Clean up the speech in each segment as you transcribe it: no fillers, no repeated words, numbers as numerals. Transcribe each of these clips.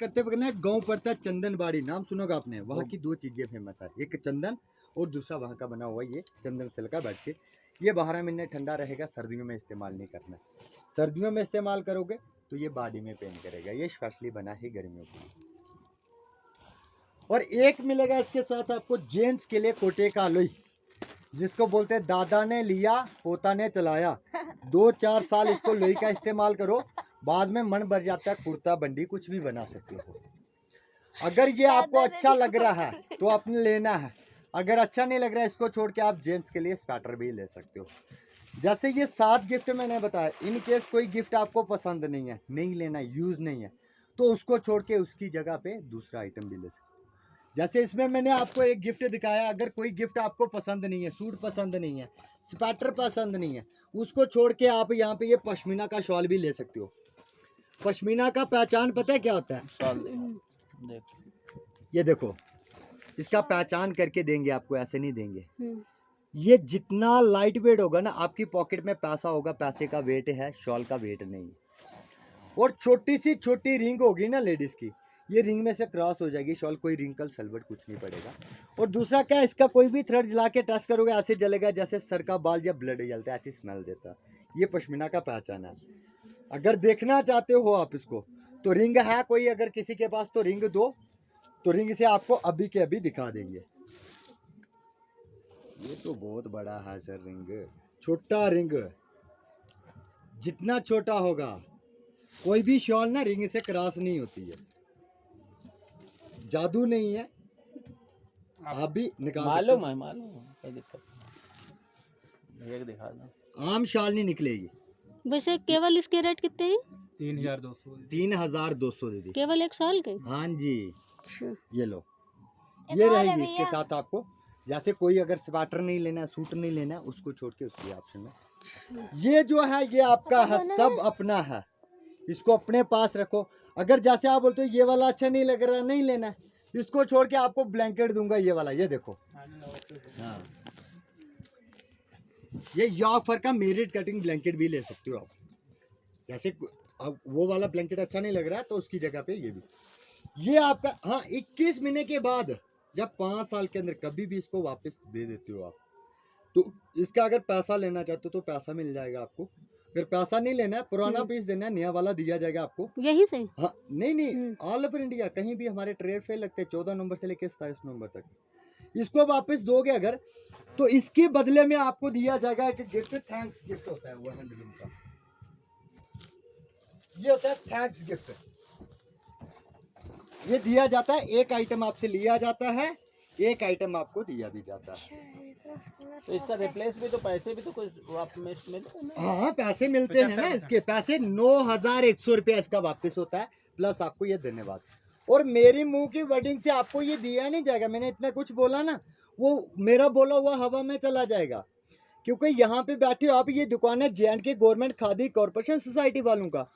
करते वक्त ना गांव पड़ता है चंदनबाड़ी, नाम सुनोगा आपने। वहाँ की दो चीजें फेमस है, एक चंदन और दूसरा वहाँ का बना हुआ ये चंदन सिल्का बैठ के। ये 12 महीने ठंडा रहेगा, सर्दियों में इस्तेमाल नहीं करना। सर्दियों में इस्तेमाल करोगे तो ये बॉडी में पेन करेगा। ये स्पेशली बना है गर्मियों के लिए। और एक मिलेगा इसके साथ आपको जेंट्स के लिए कोटे का लोई, जिसको बोलते हैं दादा ने लिया पोता ने चलाया। 2-4 साल इसको लोई का इस्तेमाल करो, बाद में मन भर जाता है, कुर्ता बंडी कुछ भी बना सकते हो। अगर ये आपको अच्छा लग रहा है तो आपने लेना है, अगर अच्छा नहीं लग रहा है इसको छोड़ के आप जेंट्स के लिए स्वेटर भी ले सकते हो। जैसे ये 7 गिफ्ट मैंने बताया, इन केस कोई गिफ्ट आपको पसंद नहीं है, नहीं लेना, यूज नहीं है, तो उसको छोड़ के उसकी जगह पे दूसरा आइटम भी ले सकते हो। जैसे इसमें मैंने आपको एक गिफ्ट दिखाया, अगर कोई गिफ्ट आपको पसंद नहीं है, सूट पसंद नहीं है, स्वेटर पसंद नहीं है, उसको छोड़ के आप यहाँ पे ये पश्मीना का शॉल भी ले सकते हो। पश्मीना का पहचान पता है क्या होता है? ये देखो, इसका पहचान करके देंगे आपको, ऐसे नहीं देंगे। ये जितना लाइट वेट होगा ना, आपकी पॉकेट में पैसा होगा, पैसे का वेट है, शॉल का वेट नहीं है। और छोटी सी छोटी रिंग होगी ना लेडीज की, ये रिंग में से क्रॉस हो जाएगी शॉल, कोई रिंकल सलवट कुछ नहीं पड़ेगा। और दूसरा क्या, इसका कोई भी थ्रेड जला के टच करोगे ऐसे जलेगा जैसे सर का बाल जब ब्लड जलता है, ऐसी स्मेल देता है। ये पश्मीना का पहचान है। अगर देखना चाहते हो आप इसको, तो रिंग है कोई अगर किसी के पास तो रिंग दो, तो रिंग से आपको अभी के अभी दिखा देंगे। ये तो बहुत बड़ा है सर रिंग। छोटा रिंग जितना छोटा होगा, कोई भी शॉल ना रिंग से क्रॉस नहीं होती है। जादू नहीं है, आप भी निकाल मालूम है, कोई दिक्कत नहीं, एक दिखा दो। आम शाल नहीं निकलेगी। वैसे केवल इसके रेट कितने हैं? 3200 दे दी केवल एक साल के? हाँ जी। अच्छा। ये लो, ये रहेगी इसके साथ आपको। जैसे कोई अगर स्वेटर नहीं लेना है, सूट नहीं लेना है, उसको छोड़ के उसके ऑप्शन में ये जो है ये आपका है, सब अपना है, इसको अपने पास रखो। अगर जैसे आप बोलते हो ये वाला अच्छा नहीं लग रहा, नहीं लेना है, इसको छोड़ के आपको ब्लैंकेट दूंगा ये वाला, ये देखो। हाँ, ये यॉर्क फर का मेरिट कटिंग ब्लैंकेट भी ले सकते हो आप। जैसे वो वाला ब्लैंकेट अच्छा नहीं लग रहा है तो उसकी जगह पे ये भी, ये आपका। हाँ, 21 महीने के बाद जब 5 साल के अंदर कभी भी इसको वापस दे देते हो आप, तो इसका अगर पैसा लेना चाहते हो तो पैसा मिल जाएगा आपको। अगर पैसा नहीं लेना है, पुराना पीस देना है, नया वाला दिया जाएगा आपको। यही से? हाँ, नहीं, ऑल ओवर इंडिया कहीं भी हमारे ट्रेड फेयर लगते हैं 14 नंबर से लेकर 27 नंबर तक। इसको वापस दोगे अगर, तो इसके बदले में आपको दिया जाएगा एक गिफ्ट, थैंक्स गिफ्ट होता है वो हैंडलूम का। ये होता है थैंक्स गिफ्ट, ये दिया जाता है। एक आइटम आपसे लिया जाता है, एक आइटम आपको दिया भी जाता है। तो इसका रिप्लेस भी तो पैसे भी तो कुछ वापस मिलते हैं? हाँ, पैसे मिलते हैं ना इसके। पैसे 9100 रुपया इसका वापस होता है, प्लस आपको ये धन्यवाद। और मेरी मुंह की वर्डिंग से आपको ये दिया नहीं जाएगा। मैंने इतना कुछ बोला ना, वो मेरा बोला हुआ हवा में चला जाएगा। क्योंकि यहाँ पे बैठे हो आप, ये दुकान है J&K government khadi corporation society वालों का।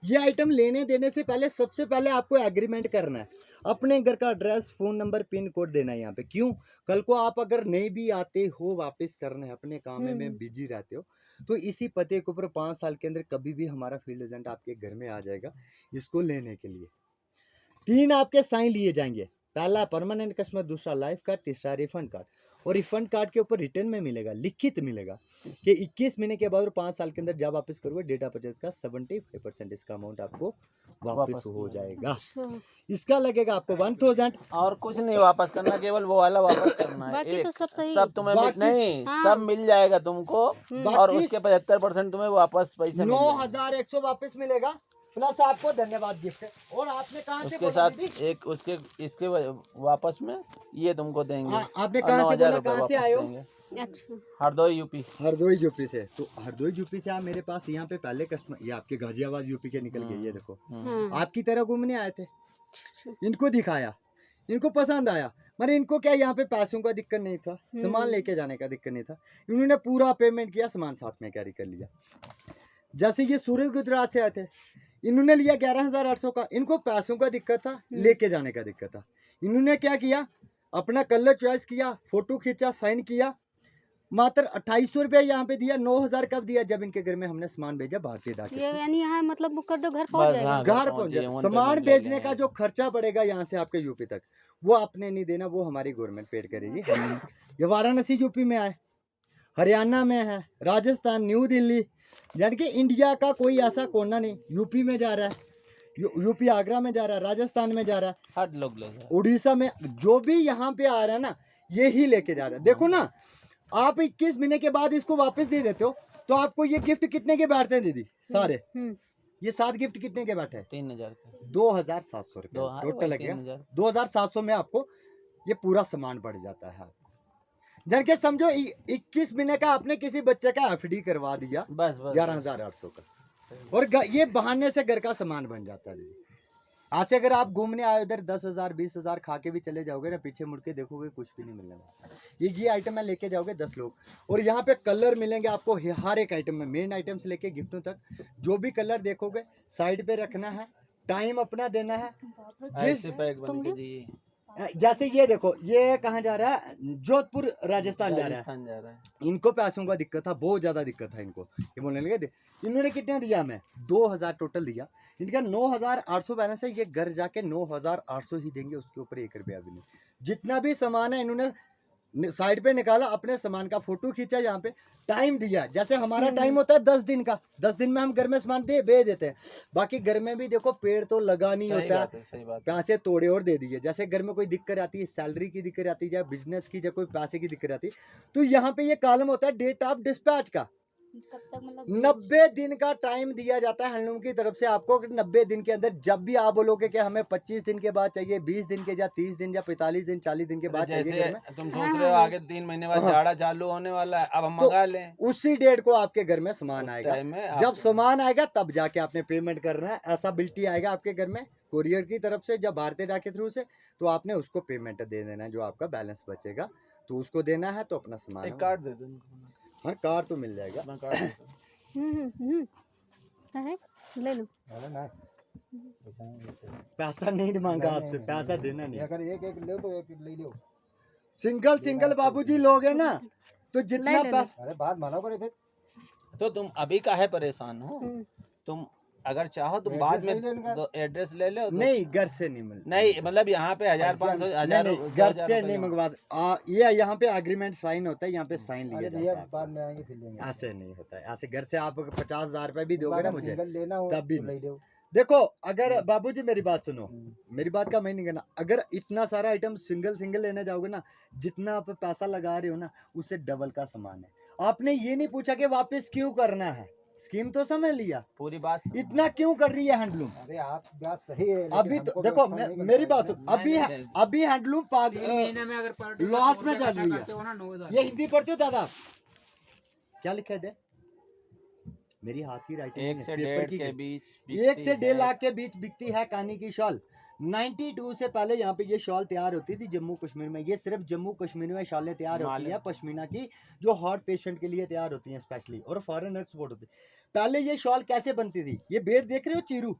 ये आइटम लेने देने से पहले सबसे पहले आपको एग्रीमेंट करना है, अपने घर का address, phone number, pin code देना है यहाँ पे। क्यों? कल को आप अगर नहीं भी आते हो वापस करने, अपने काम में बिजी रहते हो, तो इसी पते के ऊपर 5 साल के अंदर कभी भी हमारा फील्ड एजेंट आपके घर में आ जाएगा इसको लेने के लिए। 3 आपके साइन लिए जाएंगे, पहला परमानेंट कस्टमर, दूसरा लाइफ कार्ड, तीसरा रिफंड कार्ड। और रिफंड कार्ड के ऊपर रिटर्न में मिलेगा, लिखित मिलेगा कि 21 महीने के बाद और 5 साल के अंदर जब वापस करोगे, डेटा परचेज का 75% इसका अमाउंट आपको वापस हो जाएगा। इसका लगेगा आपको 1000। और कुछ नहीं वापस करना, केवल वो वाला वापस करना है। बाकी तो सब सही। सब तुम्हें नहीं, हाँ। सब मिल जाएगा तुमको। और उसके 75% तुम्हें वापस पैसे मिल जाएंगे। 9100 वापस मिलेगा, प्लस आपको धन्यवाद गिफ्ट। और आपने कहा उसके साथ एक उसके इसके वापस में ये तुमको देंगे। आपने कहा से बोला, कहाँ से आए हो? अच्छा, हरदोई यूपी। हरदोई यूपी से। तो हरदोई यूपी से आप मेरे पास यहाँ पे पहले कस्टमर, ये आपके गाजियाबाद यूपी के निकल गए। ये देखो, आपकी तरह घूमने आए थे, इनको दिखाया, इनको पसंद आया। मैंने इनको क्या, यहाँ पे पैसों का दिक्कत नहीं था, सामान लेके जाने का दिक्कत नहीं था, इन्होंने पूरा पेमेंट किया, सामान साथ में कैरी कर लिया। जैसे ये सूरज गुजरात से आए थे, इन्होंने लिया 11,800 का। इनको पैसों का दिक्कत था, लेके जाने का दिक्कत था। इन्होंने क्या किया, अपना कलर चॉइस किया, फोटो खींचा, साइन किया, मात्र 2800 रुपया यहाँ पे दिया। 9000 कब दिया? जब इनके घर में हमने सामान भेजा भारतीय डाक के ये थ्रू। यानी यहाँ मतलब बुक कर दो घर पहुँच बस जाएगा। हाँ, घर पहुंच पहुंच जाए, जाए। उन सामान पेमेंट ले भेजने का लें। जो खर्चा पड़ेगा यहाँ से आपके यूपी तक, वो आपने नहीं देना, वो हमारी गवर्नमेंट पेड करेगी। ये वाराणसी यूपी में है, हरियाणा में है, राजस्थान, न्यू दिल्ली, यानी कि इंडिया का कोई ऐसा कोना नहीं। यूपी में जा रहा है, यूपी आगरा में जा रहा है, राजस्थान में जा रहा है, हर लोग ले जाए। उड़ीसा में, जो भी यहाँ पे आ रहा है ना, ये ही लेके जा रहा है। देखो ना, आप 21 महीने के बाद इसको वापस दे देते हो, तो आपको ये गिफ्ट कितने के बैठते हैं दीदी? सारे ये 7 गिफ्ट कितने के बैठे हैं? 3000 के 2700 रुपये दो, हाँ, टोटल वही लगेगा। 3000। 2700 में आपको ये पूरा सामान पड़ जाता है। जन के समझो 21 महीने का आपने किसी बच्चे का एफडी करवा दिया बस बस 11,800 का, और ये बहाने से घर का सामान बन जाता है दीदी। आज से अगर आप घूमने आए उधर 10,000 20,000 खा के भी चले जाओगे ना, पीछे मुड़ के देखोगे कुछ भी नहीं मिलने वाला। ये आइटम में लेके जाओगे 10 लोग, और यहाँ पे कलर मिलेंगे आपको हर एक आइटम में, मेन आइटम से लेके गिफ्टों तक। जो भी कलर देखोगे साइड पे रखना है, टाइम अपना देना है। ऐसे पैक बन के जी। जैसे ये देखो, ये कहाँ जा रहा है? जोधपुर राजस्थान जा रहा है। राजस्थान जा रहा है। इनको पैसों का दिक्कत था, बहुत ज्यादा दिक्कत था इनको। ये बोलने लगे इन्होंने कितना दिया? हमें 2000 टोटल दिया, इनका 9800 बैलेंस है। ये घर जाके 9800 ही देंगे, उसके ऊपर 1 रुपया भी नहीं। जितना भी सामान है इन्होंने साइड पे निकाला, अपने सामान का फोटो खींचा, यहाँ पे टाइम दिया। जैसे हमारा टाइम होता है 10 दिन का, 10 दिन में हम घर में सामान दे देते हैं। बाकी घर में भी देखो पेड़ तो लगा नहीं सही होता बात है, सही बात है। पैसे तोड़े और दे दिए। जैसे घर में कोई दिक्कत आती है, सैलरी की दिक्कत आती है, या बिजनेस की, या कोई पैसे की दिक्कत आती है, तो यहाँ पे ये कॉलम होता है डेट ऑफ डिस्पैच का। कब तक मतलब 90 दिन का टाइम दिया जाता है हैंडलूम की तरफ से आपको। 90 दिन के अंदर जब भी आप बोलोगे कि हमें 25 दिन के बाद चाहिए, 20 दिन के, या 30 दिन, या 45 दिन, 40 दिन के बाद चाहिए जैसे घर में, तुम सोच रहे हो आगे 3 महीने बाद जाड़ा चालू होने वाला है, अब हम तो मंगा लें। उसी डेट को आपके घर में सामान आएगा। टाइम में जब सामान आएगा तब जाके आपने पेमेंट करना है। ऐसा बिल्टी आएगा आपके घर में कोरियर की तरफ से, जब भारतीय डाक के थ्रू से, तो आपने उसको पेमेंट दे देना है। जो आपका बैलेंस बचेगा तो उसको देना है, तो अपना सामान एक कार्ड दे दो उनको। हाँ, कार्ड तो मिल जाएगा। अपना कार्ड दे दो। है ले लो। पैसा नहीं मांगा आपसे, पैसा देना नहीं। अगर एक ले तो एक ले लो। सिंगल बाबूजी लोग है ना, तो जितना ले लो। पैसा, अरे बात मानो करे फिर। तो तुम अभी काहे परेशान हो? तुम अगर चाहो तुम बाद में एड्रेस ले लो इनका। एड्रेस ले लो। नहीं घर से नहीं मिलता। नहीं मतलब यहाँ पे 1500 नहीं, नहीं, घर से नहीं मंगवा। ये यहाँ पे एग्रीमेंट साइन होता है, यहाँ पे साइन लिया अरे जाता भैया है। बाद में आएंगे फिर लेंगे। ऐसे नहीं होता है। ऐसे घर से आप 50,000 रुपए भी दोगे ना मुझे, सिंगल लेना हो तब भी तो ले लो। देखो, अगर बाबूजी मेरी बात सुनो, मेरी बात का मैं नहीं कहना। अगर इतना सारा आइटम सिंगल लेने जाओगे ना, जितना आप पैसा लगा रहे हो ना, उससे डबल का सामान है। आपने ये नहीं पूछा कि वापस क्यों करना है, स्कीम तो समझ लिया, पूरी बात इतना क्यों कर रही है हैंडलूम। अरे आप बात सही है, लेकिन अभी तो हमको देखो, व्यवस्था नहीं मेरी करता बात है सुन, ना। अभी हैंडलूम लॉस में चल रही है। ये हिंदी पढ़ते हो दादा? क्या लिखा है? मेरी हाथ की राइटिंग 1 से पेपर 1.5 की के बीच 1 से 1.5 लाख के बीच बिकती है कानी की शॉल। 92 से पहले यहाँ पे ये शॉल तैयार होती थी जम्मू कश्मीर में। ये सिर्फ जम्मू कश्मीर में शॉलें तैयार होती है पश्मीना की, जो हार्ट पेशेंट के लिए तैयार होती हैं स्पेशली, और फॉरेन एक्सपोर्ट होती है। पहले ये शॉल कैसे बनती थी? ये बेट देख रहे हो, चीरू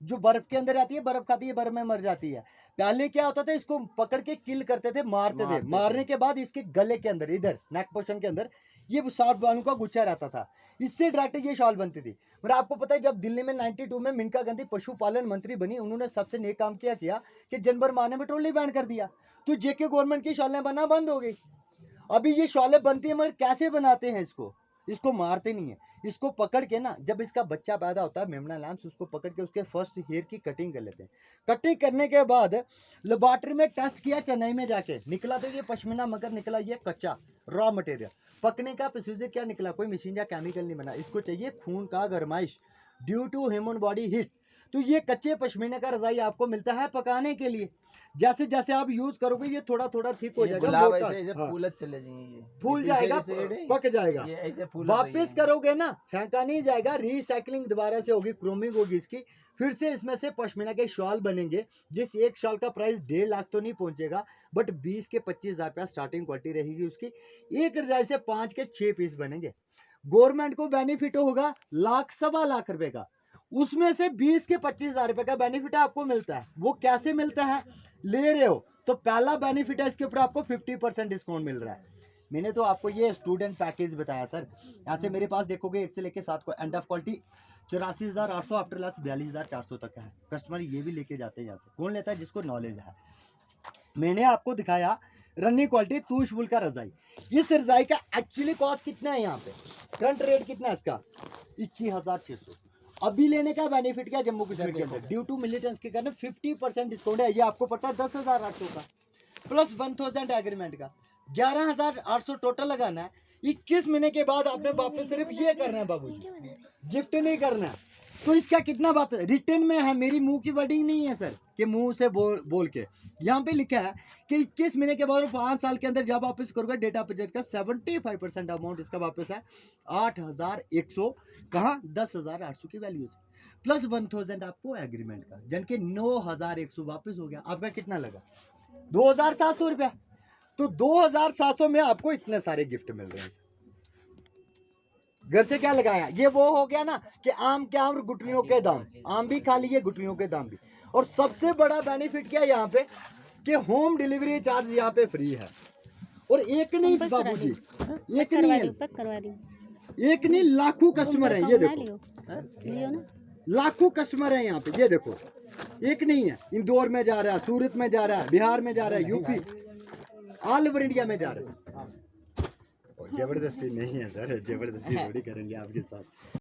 जो बर्फ के अंदर आती है, बर्फ खाती है, बर्फ में मर जाती है। पहले क्या होता था, इसको पकड़ के किल करते थे, मारते थे। मारने के बाद इसके गले के अंदर, इधर नेक पोर्शन के अंदर, ये 60 बालू का गुच्छा रहता था। इससे डायरेक्ट ये शॉल बनती थी। पर आपको पता है, जब दिल्ली में 92 में मेनका गांधी पशुपालन मंत्री बनी, उन्होंने सबसे नेक काम किया कि जानवर मारने में ट्रोली बैन कर दिया, तो जेके गवर्नमेंट की शॉलें बनना बंद हो गई। अभी ये शॉलें बनती है, मगर कैसे बनाते हैं इसको मारते नहीं है। इसको पकड़ के ना, जब इसका बच्चा पैदा होता है मेमना लैम्स, उसको पकड़ के उसके फर्स्ट हेयर की कटिंग कर लेते हैं। कटिंग करने के बाद लेबोरेटरी में टेस्ट किया चेन्नई में जाके, निकला तो ये पश्मीना, मगर निकला ये कच्चा रॉ मटेरियल। पकने का प्रोसीजर क्या निकला? कोई मशीन या केमिकल नहीं बना। इसको चाहिए खून का गरमाइश due to human body heat. तो ये कच्चे पश्मीने का रजाई आपको मिलता है पकाने के लिए। जैसे जैसे आप यूज करोगे ये थोड़ा थोड़ा ठीक हो जाएगा, गुलाब मोटा। ऐसे हाँ। फूलत चले जाएंगे, फूल जाएगा, पक जाएगा। ये ऐसे फूल वापिस करोगे ना, फेंका नहीं जाएगा, रिसाइकलिंग दोबारा से होगी, क्रोमिंग होगी इसकी, फिर से इसमें से पश्मीना के शॉल बनेंगे। जिस एक शॉल का प्राइस 1.5 लाख तो नहीं पहुंचेगा, बट 20 के 25,000 रुपया स्टार्टिंग क्वालिटी रहेगी उसकी। एक रजाई से 5 के 6 पीस बनेंगे। गवर्नमेंट को बेनिफिट होगा 1 सवा लाख रुपए का, उसमें से 20 के 25,000 रुपए का बेनिफिट आपको मिलता है। वो कैसे मिलता है? ले रहे हो तो पहला बेनिफिट है, इसके ऊपर आपको 50% डिस्काउंट मिल रहा है। मैंने तो आपको ये स्टूडेंट पैकेज बताया सर। यहाँ से मेरे पास देखोगे 1 से लेके 7 को end of quality 84,800 after less 42,400 तक का है। कस्टमर ये भी लेके जाते हैं यहाँ से। कौन लेता है? जिसको नॉलेज है। मैंने आपको दिखाया रनिंग क्वालिटी तूश वूल का रजाई। इस रजाई का एक्चुअली कॉस्ट कितना है यहाँ पे? करंट रेट कितना है इसका? 21,600। अभी लेने का बेनिफिट क्या जम्मू कश्मीर के अंदर? ड्यू टू मिलिटेंस के कारण 50% डिस्काउंट है। ये आपको पड़ता है 10,800 का प्लस 1,000 एग्रीमेंट का 11,800 टोटल लगाना है। 21 महीने के बाद आपने वापस सिर्फ ये करना है बाबूजी, गिफ्ट नहीं करना है। तो इसका कितना वापस रिटर्न में है? मेरी मुंह की वर्डिंग नहीं है सर कि मुंह से बोल के। यहाँ पे लिखा है कि 21 महीने के बाद 5 साल के अंदर जब वापस करोगे डेटा बजट का 75% अमाउंट इसका वापस है 8,100 कहाँ 10,800 की वैल्यू से प्लस 1,000 आपको एग्रीमेंट का, जन के 9,100 वापस हो गया। आपका कितना लगा? 2,700 रुपया। तो 2,700 में आपको इतने सारे गिफ्ट मिल रहे हैं। घर से क्या लगाया? ये वो हो गया ना कि आम के आम गुटलियों के दाम, आम भी खा लिए गुटलियों के दाम भी। और सबसे बड़ा बेनिफिट क्या है यहाँ पे कि होम डिलीवरी चार्ज यहाँ पे फ्री है। और एक नहीं बाबूजी, एक नहीं है, एक नहीं लाखों कस्टमर है। ये देखो लियो ना, लाखों कस्टमर है यहाँ पे। ये देखो एक नहीं है, इंदौर में जा रहा है, सूरत में जा रहा है, बिहार में जा रहा है, यूपी, ऑल ओवर इंडिया में जा रहा है। जबरदस्ती नहीं है सर, जबरदस्ती थोड़ी करेंगे आपके साथ।